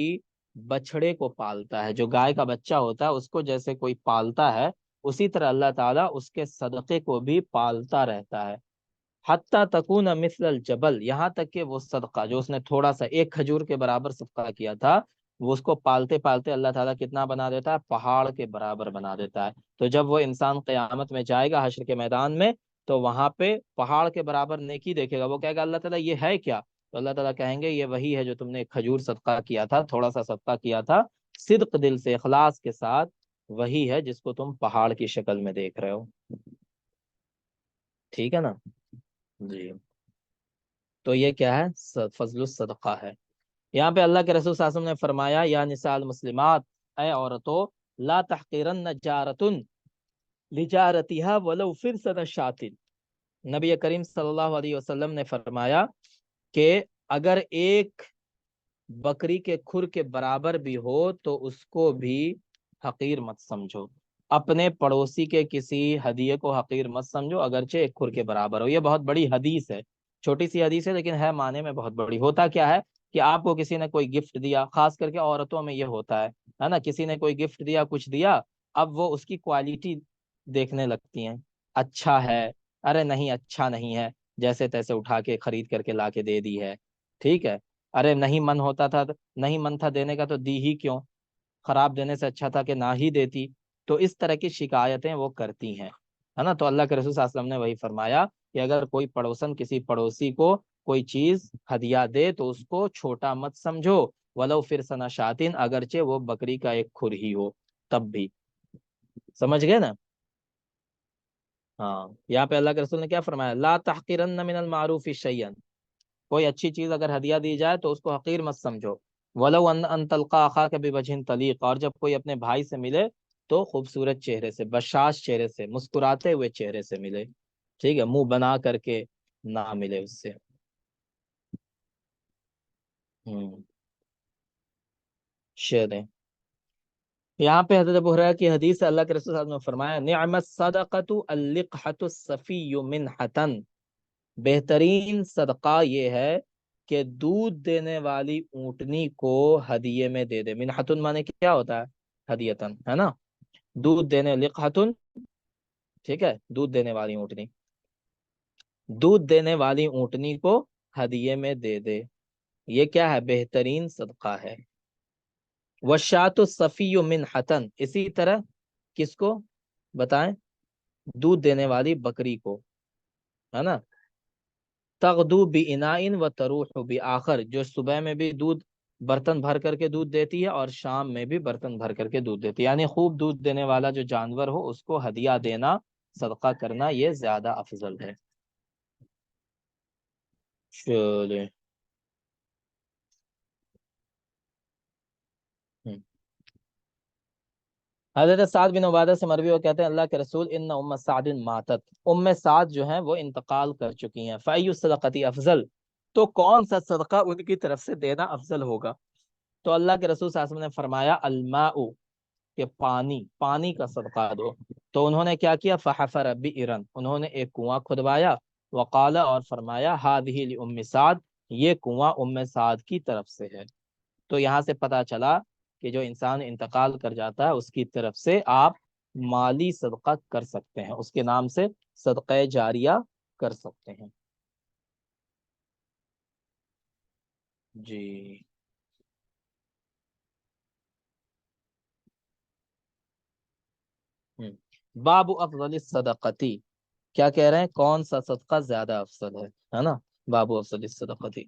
بچھڑے کو پالتا ہے، جو گائے کا بچہ ہوتا ہے اس کو جیسے کوئی پالتا ہے، اسی طرح اللہ تعالیٰ اس کے صدقے کو بھی پالتا رہتا ہے۔ حتیٰ تکون مثل الجبل، یہاں تک کہ وہ صدقہ جو اس نے تھوڑا سا ایک کھجور کے برابر صدقہ کیا تھا، وہ اس کو پالتے پالتے اللہ تعالیٰ کتنا بنا دیتا ہے؟ پہاڑ کے برابر بنا دیتا ہے۔ تو جب وہ انسان قیامت میں جائے گا حشر کے میدان میں، تو وہاں پہ پہاڑ کے برابر نیکی دیکھے گا، وہ کہے گا اللہ تعالیٰ یہ ہے کیا؟ تو اللہ تعالیٰ کہیں گے یہ وہی ہے جو تم نے ایک کھجور صدقہ کیا تھا، تھوڑا سا صدقہ کیا تھا، صدق دل سے، اخلاص کے ساتھ، وہی ہے جس کو تم پہاڑ کی شکل میں دیکھ رہے ہو۔ ٹھیک ہے نا جی؟ تو یہ کیا ہے؟ فضل الصدقہ ہے۔ یہاں پہ اللہ کے رسول صلی اللہ علیہ وسلم نے فرمایا، یا نساء المسلمات، اے عورتوں، لا تحقرن جارتن لجارتها ولو فرسد شاۃ، نبی کریم صلی اللہ علیہ وسلم نے فرمایا کہ اگر ایک بکری کے کھر کے برابر بھی ہو تو اس کو بھی حقیر مت سمجھو، اپنے پڑوسی کے کسی ہدیے کو حقیر مت سمجھو اگرچہ ایک کھر کے برابر ہو۔ یہ بہت بڑی حدیث ہے، چھوٹی سی حدیث ہے لیکن ہے معنی میں بہت بڑی۔ ہوتا کیا ہے کہ آپ کو کسی نے کوئی گفٹ دیا، خاص کر کے عورتوں میں یہ ہوتا ہے نا، کسی نے کوئی گفٹ دیا، کچھ دیا، اب وہ اس کی کوالٹی دیکھنے لگتی ہیں، اچھا ہے، ارے نہیں اچھا نہیں ہے، جیسے تیسے اٹھا کے خرید کر کے لا کے دے دی ہے، ٹھیک ہے، ارے نہیں من ہوتا تھا، نہیں من تھا دینے کا تو دی ہی کیوں، خراب دینے سے اچھا تھا کہ نہ ہی دیتی۔ تو اس طرح کی شکایتیں وہ کرتی ہیں، ہے نا۔ تو اللہ کے رسول صلی اللہ علیہ وسلم نے وہی فرمایا کہ اگر کوئی پڑوسن کسی پڑوسی کو کوئی چیز ہدیہ دے تو اس کو چھوٹا مت سمجھو، ولو فرسنا شاتن، اگرچہ وہ بکری کا ایک کھر ہی ہو، تب بھی۔ سمجھ گئے نا؟ ہاں، یہاں پہ اللہ کے رسول نے کیا فرمایا؟ لا تحقرن من المعروف شیئا، کوئی اچھی چیز اگر ہدیہ دی جائے تو اس کو حقیر مت سمجھو، ولو ان تلقا اخاک بوجہ طلیق، اور جب کوئی اپنے بھائی سے ملے تو خوبصورت چہرے سے، بشاش چہرے سے، مسکراتے ہوئے چہرے سے ملے، ٹھیک ہے، منہ بنا کر کے نہ ملے اس سے۔ شعر یہاں پہ حضرت ابو ہریرہ کی حدیث سے اللہ کے رسول صلی اللہ علیہ وسلم نے فرمایا، نعم الصدقۃ اللقحۃ الصفی منحۃ، بہترین صدقہ یہ ہے کہ دودھ دینے والی اونٹنی کو ہدیے میں دے دے۔ منحتن مانے کیا ہوتا ہے؟ ہدیتن، ہے نا، دودھ دینے، لقحتن، ٹھیک ہے، دودھ دینے والی اونٹنی، دودھ دینے والی اونٹنی کو ہدیے میں دے دے، یہ کیا ہے؟ بہترین صدقہ ہے۔ والشاۃ الصفی منحتن، اسی طرح کس کو بتائیں؟ دودھ دینے والی بکری کو، ہے نا، تغدو باناء وتروح بآخر، جو صبح میں بھی دودھ برتن بھر کر کے دودھ دیتی ہے اور شام میں بھی برتن بھر کر کے دودھ دیتی ہے، یعنی خوب دودھ دینے والا جو جانور ہو اس کو ہدیہ دینا، صدقہ کرنا، یہ زیادہ افضل ہے۔ چلے، حضرت سعد بن عبادہ سے مروی، وہ کہتے ہیں اللہ کے رسول، ان ام سعد ماتت، ام سعد جو ہیں وہ انتقال کر چکی ہیں، فأی الصدقۃ افضل، تو کون سا صدقہ ان کی طرف سے دینا افضل ہوگا؟ تو اللہ کے رسول صلی اللہ علیہ وسلم نے فرمایا الماء، کہ پانی، پانی کا صدقہ دو۔ تو انہوں نے کیا کیا؟ فحفر بئرا، انہوں نے ایک کنواں کھدوایا، وقال اور فرمایا ہادہ لام سعد، یہ کنواں ام سعد کی طرف سے ہے۔ تو یہاں سے پتہ چلا کہ جو انسان انتقال کر جاتا ہے اس کی طرف سے آپ مالی صدقہ کر سکتے ہیں، اس کے نام سے صدقہ جاریہ کر سکتے ہیں۔ جی باب افضل الصدقتی، کیا کہہ رہے ہیں؟ کون سا صدقہ زیادہ افضل ہے نا؟ باب افضل الصدقتی۔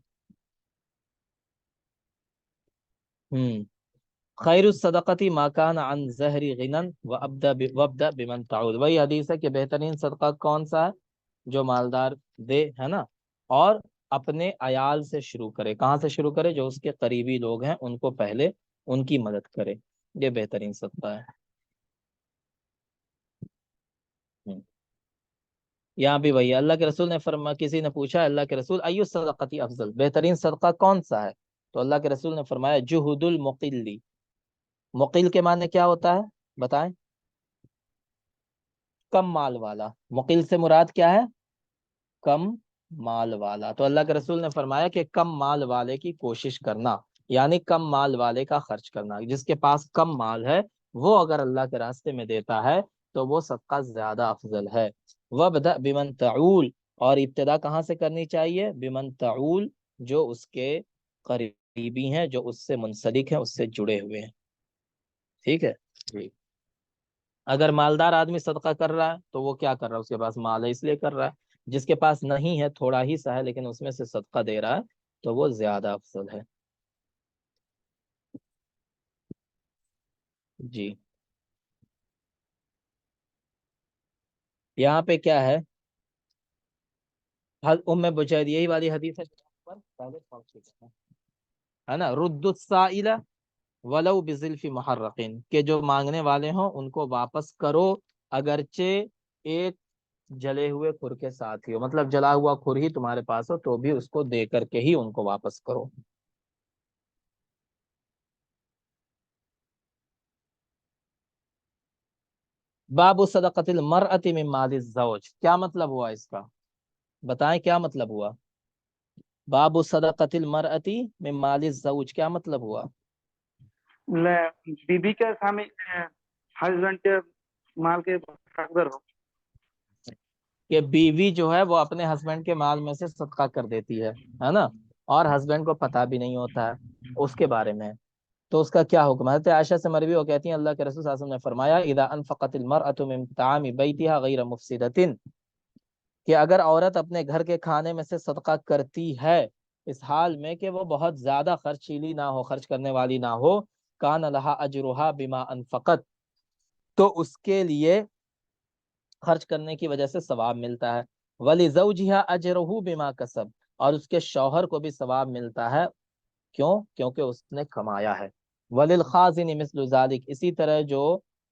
خیر الصدقتی ما کان عن ظہر غنن وابدأ بمن تعود، وہی حدیث ہے کہ بہترین صدقہ کون سا ہے؟ جو مالدار دے، ہے نا، اور اپنے عیال سے شروع کرے۔ کہاں سے شروع کرے؟ جو اس کے قریبی لوگ ہیں ان کو پہلے ان کی مدد کرے، یہ بہترین صدقہ ہے۔ یہاں بھی وہی اللہ کے رسول نے کسی نے پوچھا اللہ کے رسول ایو صدقتی افضل، بہترین صدقہ کون سا ہے؟ تو اللہ کے رسول نے فرمایا جہد المقلی۔ مقل کے معنی کیا ہوتا ہے بتائیں؟ کم مال والا۔ مقل سے مراد کیا ہے؟ کم مال والا۔ تو اللہ کے رسول نے فرمایا کہ کم مال والے کی کوشش کرنا، یعنی کم مال والے کا خرچ کرنا۔ جس کے پاس کم مال ہے وہ اگر اللہ کے راستے میں دیتا ہے تو وہ صدقہ زیادہ افضل ہے۔ وَابْدَأْ بِمَنْ تَعُول، اور ابتدا کہاں سے کرنی چاہیے؟ بِمَنْ تَعُول، جو اس کے قریبی ہیں، جو اس سے منسلک ہیں، اس سے جڑے ہوئے ہیں۔ ٹھیک ہے جی۔ اگر مالدار آدمی صدقہ کر رہا ہے تو وہ کیا کر رہا ہے؟ اس کے پاس مال ہے اس لیے کر رہا ہے۔ جس کے پاس نہیں ہے، تھوڑا ہی سا ہے لیکن اس میں سے صدقہ دے رہا ہے تو وہ زیادہ افضل ہے۔ جی یہاں پہ کیا ہے؟ ام بجید، یہی والی حدیث ہے پر پہلے پہنچ چکے ہیں، ہے نا؟ رد السائل ولو بزلف محرقین، کہ جو مانگنے والے ہوں ان کو واپس کرو اگرچہ ایک جلے ہوئے کھر کے ساتھ ہی ہو، مطلب جلا ہوا کھر ہی تمہارے پاس ہو تو بھی اس کو دے کر کے ہی ان کو واپس کرو۔ باب صدقۃ المرأۃ من مال الزوج، کیا مطلب ہوا اس کا؟ بتائیں کیا مطلب ہوا؟ باب صدقۃ المرأۃ من مال الزوج کیا مطلب ہوا؟ بیوی کے سامنے ہسبینڈ کے مال کے حقدار ہو، کہ بیوی جو ہے وہ اپنے ہسبینڈ کے مال میں سے صدقہ کر دیتی ہے نا، اور ہسبینڈ کو پتہ بھی نہیں ہوتا ہے اس کے بارے میں، تو اس کا کیا حکم ہے؟ حضرت عائشہ سے مروی ہو کہتی ہیں اللہ کے رسول صلی اللہ علیہ وسلم نے فرمایا اذا انفقت المرأة من طعام بیتها غیر مفسدۃ، کہ اگر عورت اپنے گھر کے کھانے میں سے صدقہ کرتی ہے اس حال میں کہ وہ بہت زیادہ خرچیلی نہ ہو، خرچ کرنے والی نہ ہو، کان لها اجرها بما انفقت، تو اس کے لیے خرچ کرنے کی وجہ سے ثواب ملتا ہے۔ وَلِزَوْجِهَا أَجْرُهُ بِمَا کسب، اور اس کے شوہر کو بھی ثواب ملتا ہے، کیوں؟ کیونکہ اس نے کمایا ہے۔ وَلِلْخَازِنِ مِثْلُ ذَلِكَ، اسی طرح جو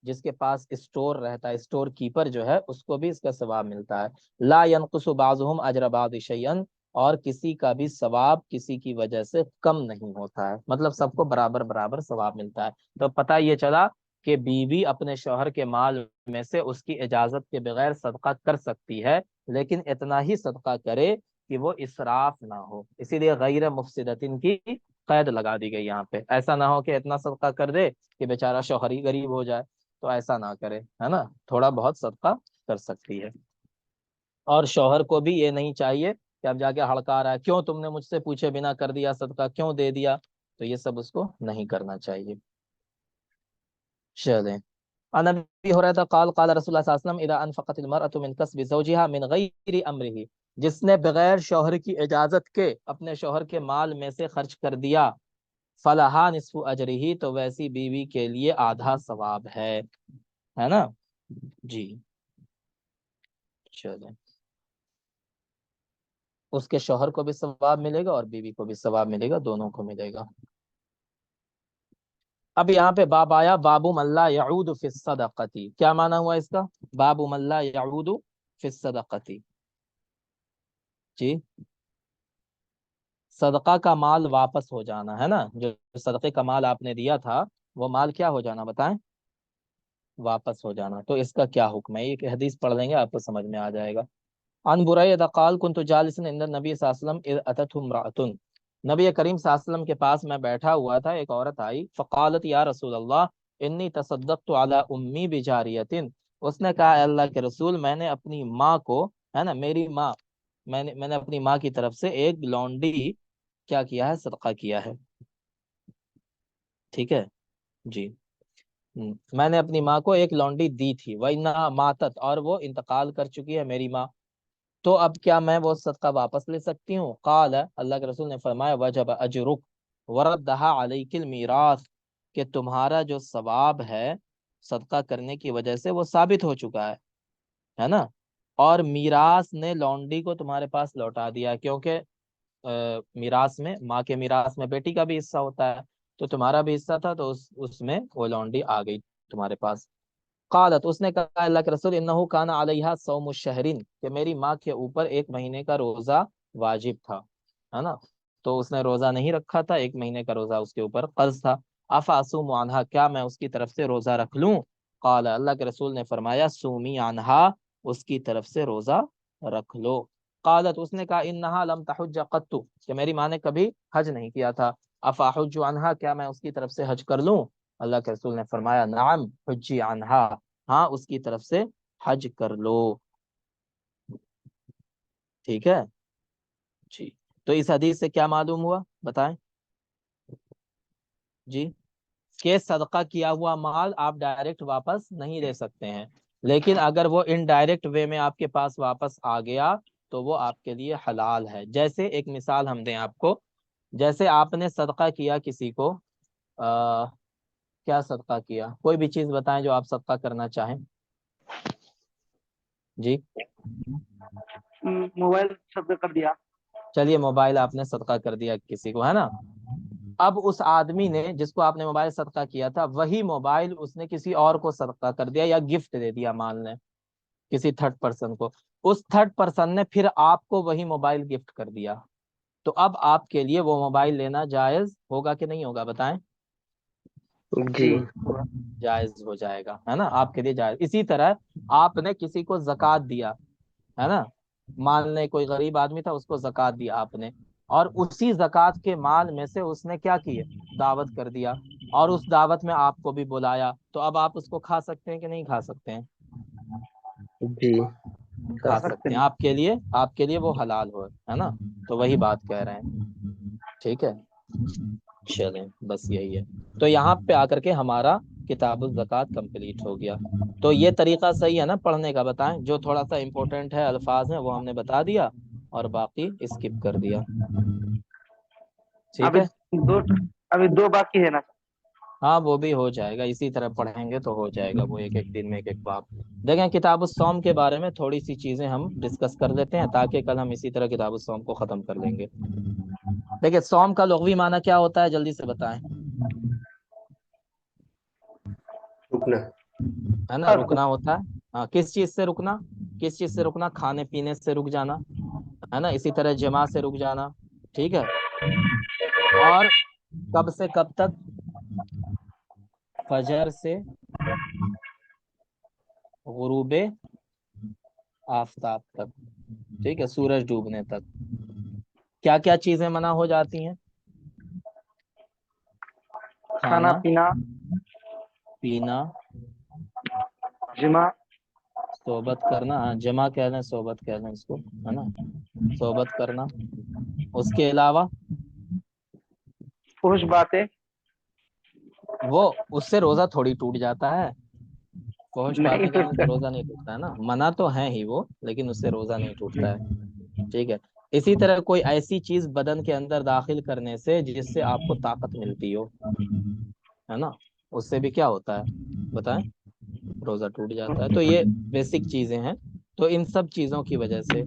جس کے پاس اسٹور رہتا ہے، اسٹور کیپر جو ہے، اس کو بھی اس کا ثواب ملتا ہے۔ لا ينقص بعضهم اجر بعض شيئا، اور کسی کا بھی ثواب کسی کی وجہ سے کم نہیں ہوتا ہے، مطلب سب کو برابر برابر ثواب ملتا ہے۔ تو پتہ یہ چلا کہ بیوی اپنے شوہر کے مال میں سے اس کی اجازت کے بغیر صدقہ کر سکتی ہے، لیکن اتنا ہی صدقہ کرے کہ وہ اسراف نہ ہو، اسی لیے غیر مفسدتن کی قید لگا دی گئی یہاں پہ۔ ایسا نہ ہو کہ اتنا صدقہ کر دے کہ بیچارہ شوہر ہی غریب ہو جائے، تو ایسا نہ کرے، ہے نا، تھوڑا بہت صدقہ کر سکتی ہے۔ اور شوہر کو بھی یہ نہیں چاہیے کہ اب جا کے ہڑکا رہا ہے کیوں تم نے مجھ سے پوچھے بنا کر دیا صدقہ، کیوں دے دیا، تو یہ سب اس کو نہیں کرنا چاہیے۔ چلیں، عن ابی ہریرہ قال قال رسول اللہ صلی اللہ علیہ وسلم اذا انفقت المرأة من کسب زوجها من غیر امره، جس نے بغیر شوہر کی اجازت کے اپنے شوہر کے مال میں سے خرچ کر دیا، فلہا نصف اجرہ، تو ویسی بیوی کے لیے آدھا ثواب ہے نا جی۔ چلیں، اس کے شوہر کو بھی ثواب ملے گا اور بیوی کو بھی ثواب ملے گا، دونوں کو ملے گا۔ اب یہاں پہ باب آیا باب من لا یعود فی الصدقۃ، کیا معنی ہوا اس کا؟ باب من لا یعود فی الصدقۃ، جی صدقہ کا مال واپس ہو جانا، ہے نا، جو صدقے کا مال آپ نے دیا تھا وہ مال کیا ہو جانا بتائیں؟ واپس ہو جانا۔ تو اس کا کیا حکم ہے؟ یہ کہ حدیث پڑھ لیں گے آپ کو سمجھ میں آ جائے گا۔ عن بريدة قال كنت جالسا عند النبي صلی اللہ علیہ وسلم اذ اتته امرأة، نبی کریم صلی اللہ علیہ وسلم کے پاس میں بیٹھا ہوا تھا، ایک عورت آئی، فقالت یا رسول اللہ انی تصدقت علی امی بجاریۃ، اس نے کہا اے اللہ کے رسول میں نے اپنی ماں کو، ہے نا میری ماں، میں نے اپنی ماں کی طرف سے ایک لونڈی کیا کیا ہے، صدقہ کیا ہے، ٹھیک ہے جی۔ میں نے اپنی ماں کو ایک لونڈی دی تھی، وَإِنَّهَا ماتت، اور وہ انتقال کر چکی ہے میری ماں، تو اب کیا میں وہ صدقہ واپس لے سکتی ہوں؟ قال، اللہ کے رسول نے فرمایا وجب اجرک وردها علیک المیراث، کہ تمہارا جو ثواب ہے صدقہ کرنے کی وجہ سے وہ ثابت ہو چکا ہے نا، اور میراث نے لونڈی کو تمہارے پاس لوٹا دیا، کیونکہ میراث میں، ماں کے میراث میں بیٹی کا بھی حصہ ہوتا ہے، تو تمہارا بھی حصہ تھا، تو اس میں وہ لونڈی آ گئی تمہارے پاس۔ قالت، اس نے کہا اللہ کے رسول انہو کان علیہا صوم الشہرین، کہ میری ماں کے اوپر ایک مہینے کا روزہ واجب تھا، ہے نا، تو اس نے روزہ نہیں رکھا تھا، ایک مہینے کا روزہ اس کے اوپر قرض تھا، افاصوم عنہا، کیا میں اس کی طرف سے روزہ رکھ لوں؟ قال، اللہ کے رسول نے فرمایا سومی عنہا، اس کی طرف سے روزہ رکھ لو۔ قالت، اس نے کہا انہا لم تحج قط، کہ میری ماں نے کبھی حج نہیں کیا تھا، افاحج عنہا، کیا میں اس کی طرف سے حج کر لوں؟ اللہ کے رسول نے فرمایا نعم حجی عنہا، ہاں اس کی طرف سے حج کر لو، ٹھیک ہے جی۔ تو اس حدیث سے کیا معلوم ہوا بتائیں جی؟ کہ صدقہ کیا ہوا مال آپ ڈائریکٹ واپس نہیں لے سکتے ہیں، لیکن اگر وہ انڈائریکٹ وے میں آپ کے پاس واپس آ گیا تو وہ آپ کے لیے حلال ہے۔ جیسے ایک مثال ہم دیں آپ کو، جیسے آپ نے صدقہ کیا کسی کو، کیا صدقہ کیا؟ کوئی بھی چیز بتائیں جو آپ صدقہ کرنا چاہیں جی۔ موبائل صدقہ کر دیا۔ چلیے موبائل آپ نے صدقہ کر دیا کسی کو، ہے نا، اب اس آدمی نے جس کو آپ نے موبائل صدقہ کیا تھا، وہی موبائل اس نے کسی اور کو صدقہ کر دیا یا گفٹ دے دیا، مان لیں کسی تھرڈ پرسن کو، اس تھرڈ پرسن نے پھر آپ کو وہی موبائل گفٹ کر دیا، تو اب آپ کے لیے وہ موبائل لینا جائز ہوگا کہ نہیں ہوگا بتائیں؟ جی جائز ہو جائے گا، ہے نا، آپ کے لیے جائز۔ اسی طرح آپ نے کسی کو زکوٰۃ دیا، ہے نا، مان لیں کوئی غریب آدمی تھا، اس کو زکوٰۃ دیا آپ نے، اور اسی زکوٰۃ کے مال میں سے اس نے کیا کیا، دعوت کر دیا، اور اس دعوت میں آپ کو بھی بلایا، تو اب آپ اس کو کھا سکتے ہیں کہ نہیں کھا سکتے ہیں؟ جی کھا سکتے ہیں، آپ کے لیے وہ حلال ہو، ہے نا، تو وہی بات کہہ رہے ہیں، ٹھیک ہے چلیں، بس یہی ہے۔ تو یہاں پہ آ کر کے ہمارا کتاب الزکوٰۃ کمپلیٹ ہو گیا۔ تو یہ طریقہ صحیح ہے نا پڑھنے کا؟ بتائیں، جو تھوڑا سا امپورٹنٹ ہے الفاظ ہیں وہ ہم نے بتا دیا اور باقی اسکپ کر دیا، ٹھیک ابھی ہے ابھی دو باقی ہے نا؟ ہاں وہ بھی ہو جائے گا، اسی طرح پڑھیں گے تو ہو جائے گا، وہ ایک ایک دن میں ایک ایک باب۔ دیکھیں کتاب الصوم کے بارے میں تھوڑی سی چیزیں ہم ڈسکس کر لیتے ہیں تاکہ کل ہم اسی طرح کتاب الصوم کو ختم کر لیں گے۔ دیکھیں صوم کا لغوی معنی کیا ہوتا ہے، جلدی سے بتائیں، رکنا، ہے نا، رکنا ہوتا ہے، ہاں کس چیز سے رکنا؟ کس چیز سے رکنا؟ کھانے پینے سے رک جانا، ہے نا، اسی طرح جماع سے رک جانا، ٹھیک ہے، اور کب سے کب تک؟ فجر سے غروب آفتاب تک، ٹھیک ہے، سورج ڈوبنے تک۔ کیا کیا چیزیں منع ہو جاتی ہیں؟ کھانا کھانا پینا، جمع، صحبت کرنا، ہاں جمع کہہ لیں، صحبت کہہ لیں اس کو، ہے نا، صحبت کرنا، اس کے علاوہ فحش باتیں وہ اس سے روزہ تھوڑی ٹوٹ جاتا ہے، فحش نہیں باتیں تو کرنے سے روزہ نہیں ٹوٹتا ہے نا، منع تو ہے ہی وہ، لیکن اس سے روزہ نہیں ٹوٹتا ہے، ٹھیک ہے۔ اسی طرح کوئی ایسی چیز بدن کے اندر داخل کرنے سے جس سے آپ کو طاقت ملتی ہو، ہے نا، اس سے بھی کیا ہوتا ہے بتائیں؟ روزہ ٹوٹ جاتا ہے۔ تو یہ بیسک چیزیں ہیں، تو ان سب چیزوں کی وجہ سے،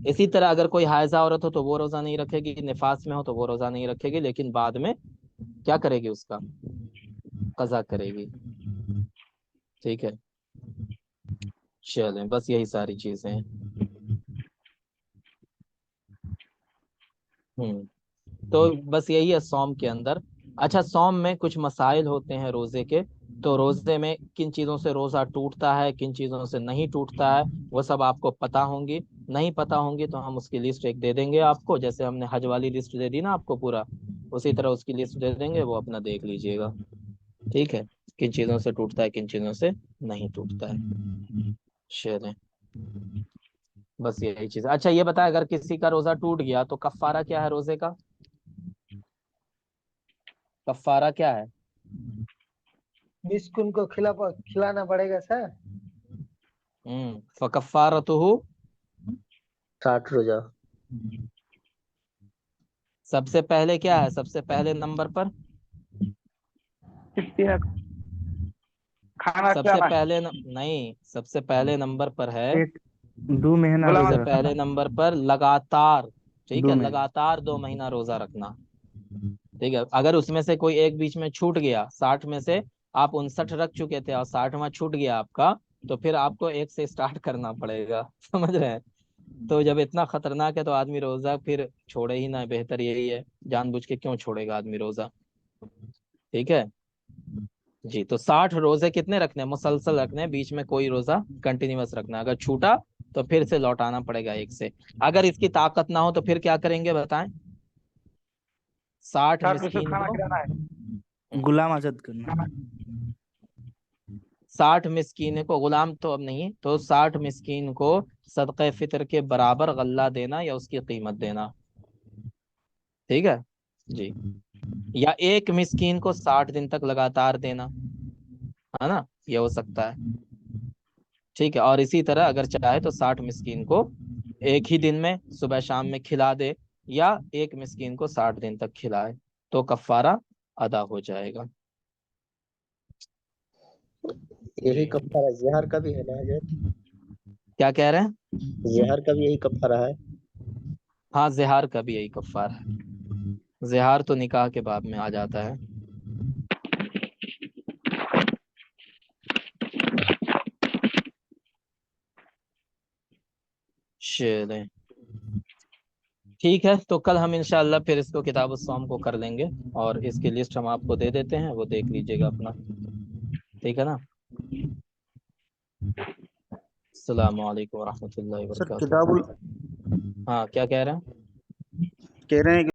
اسی طرح اگر کوئی حائضہ عورت ہو تو وہ روزہ نہیں رکھے گی، نفاس میں ہو تو وہ روزہ نہیں رکھے گی، لیکن بعد میں کیا کرے گی؟ اس کا قضا کرے گی، ٹھیک ہے چلیں، بس یہی ساری چیزیں ہیں۔ تو بس یہی ہے صوم کے اندر۔ اچھا صوم میں کچھ مسائل ہوتے ہیں روزے کے، تو روزے میں کن چیزوں سے روزہ ٹوٹتا ہے، کن چیزوں سے نہیں ٹوٹتا ہے، وہ سب آپ کو پتہ ہوں گی، نہیں پتا ہوں گی تو ہم اس کی لسٹ ایک دے دیں گے آپ کو، جیسے ہم نے حج والی لسٹ دے دی نا آپ کو پورا، اسی طرح اس کی لسٹ دے دیں گے، وہ اپنا دیکھ لیجئے گا، ٹھیک ہے، کن چیزوں سے ٹوٹتا ہے کن چیزوں سے نہیں ٹوٹتا ہے. چلیں بس یہی چیز. اچھا یہ بتائیں اگر کسی کا روزہ ٹوٹ گیا تو کفارہ کیا ہے روزے کا؟ کفارہ کیا ہے؟ مسکین کو کھلانا پڑے گا سر. فکفارتہ 60 روزہ. سب سے پہلے کیا ہے؟ سب سے پہلے نمبر پر کھانا سب کیا سے پہلے نہیں، سب سے پہلے نمبر پر ہے، ایک 2 مہینہ غلام روزہ سب سے رکھنا. پہلے نمبر پر لگاتار، ٹھیک 2 ہے، مہینہ. لگاتار 2 مہینہ روزہ رکنا، ٹھیک ہے. اگر اس میں سے کوئی ایک بیچ میں چھوٹ گیا، 60 میں سے آپ 59 رکھ چکے تھے اور 60واں چھوٹ گیا آپ کا، تو پھر آپ کو ایک سے سٹارٹ کرنا پڑے گا، سمجھ رہے ہیں؟ تو جب اتنا خطرناک ہے تو آدمی روزہ پھر چھوڑے ہی نہ، بہتر یہی ہے، جان بوجھ کے کیوں چھوڑے گا آدمی روزہ، ٹھیک ہے جی. تو 60 روزے کتنے رکھنے ہیں؟ مسلسل رکھنے ہیں، بیچ میں کوئی روزہ کنٹینیوس رکھنا ہے، اگر چھوٹا تو پھر سے لوٹانا پڑے گا ایک سے. اگر اس کی طاقت نہ ہو تو پھر کیا کریں گے بتائیں؟ 60 60 میں سے مسکین کھانا کو کھلانا ہے. غلام آزاد کرنا. 60 مسکین کو، غلام تو اب نہیں، تو 60 مسکین کو صدقہ فطر کے برابر غلہ دینا یا اس کی قیمت دینا، ٹھیک ہے جی. یا ایک مسکین کو 60 دن تک لگاتار دینا، ہے نا، یہ ہو سکتا ہے، ٹھیک ہے. اور اسی طرح اگر چاہے تو 60 مسکین کو ایک ہی دن میں صبح شام میں کھلا دے، یا ایک مسکین کو 60 دن تک کھلائے، تو کفارہ ادا ہو جائے گا. یہی کفارہ زہر کا بھی ہے نا حضرت؟ کیا کہہ رہے ہیں؟ زہر کا بھی یہی کفارہ ہے؟ ہاں زہار کا بھی یہی کفارہ ہے. زہار تو نکاح کے باب میں آ جاتا ہے. چلیں ٹھیک ہے، تو کل ہم انشاءاللہ پھر اس کو کتاب الصوم کو کر لیں گے، اور اس کی لسٹ ہم آپ کو دے دیتے ہیں، وہ دیکھ لیجئے گا اپنا، ٹھیک ہے نا. السلام علیکم ورحمۃ اللہ سر وبرکاتہ. کتاب ہاں کیا کہہ رہے ہیں؟ کہہ رہے ہیں کہ